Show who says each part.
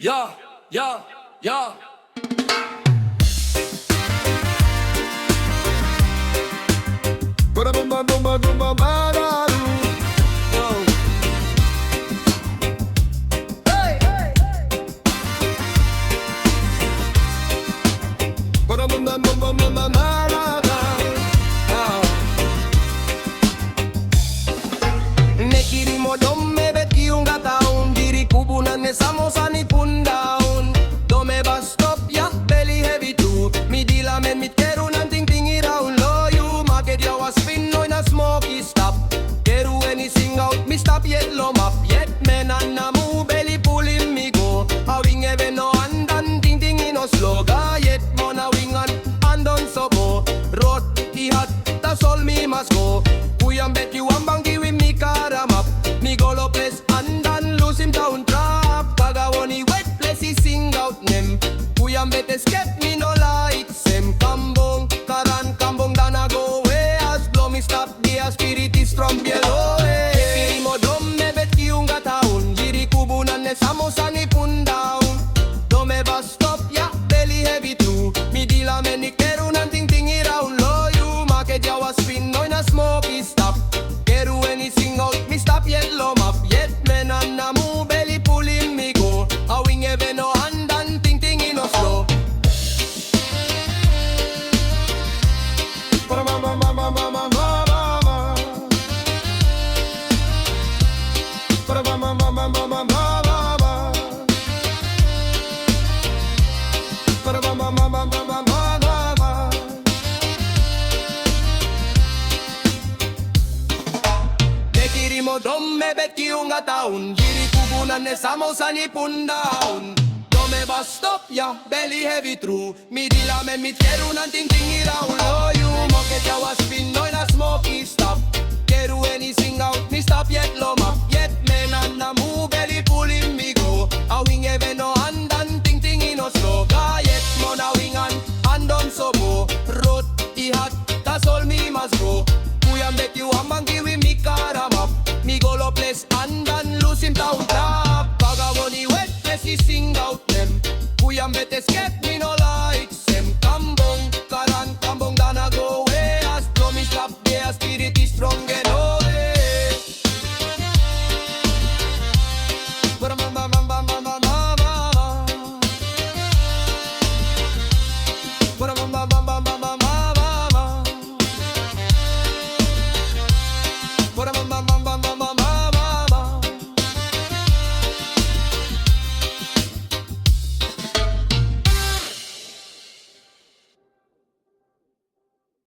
Speaker 1: Yeah, yeah, yeah.
Speaker 2: Nekirimo domme bet kiunga taun diri kubunan ne samosani pundaun dome bus stop ya belly heavy too mi dila men mit kerunan ting ting iraun low you market ya was spin no in a smoky stop keru any sing out mi stop yet lo map yet men anna mu belly pulling me go a wing even no andan ting ting in no slow ga yet mona wing and on so go road he hat ta sol mi must go Kuyang bet you ang banggi with me karamap Me golo place and then lose him down trap Kagawoni wet place he sing out nem Kuyang bet escape me no light Sem kambong karan kambong dana go away As blow me stop the spirit is from below Kepiri mo dom me bet kiyong gataon Jiri kubunan ne samosa ni pundaon Dome bus stop ya belly heavy too Mi dila me ni keru nan ting ting iraun low you Market jawa spin no in a smoky stop Keru any sing out me stop yet low map Yet men anna mu belly pulling me go A wing even no hand and ting ting in no slow Nekirimo domme bet kiunga taun Jiri kubunan ne samosa ni pundaun Dome bus stop ya belly heavy true Mi dila men mit keru nan ting ting iraun low you Moket ya was spin no in a smoky stop Keru any sing out mi stop yet low map Yet men anna mu belly pulling me go A wing even no hand and ting ting in no slow Ga yet mona wing and on so go Road I hat ta sol mi must go Kuyang bet you ang banggi with me karamap Mi golo place and then lose him down trap Kagawoni wet place he sing out them Kuyang bet escape me no light Sem kambong karan kambong dana go away As blow me stop there spirit is strong and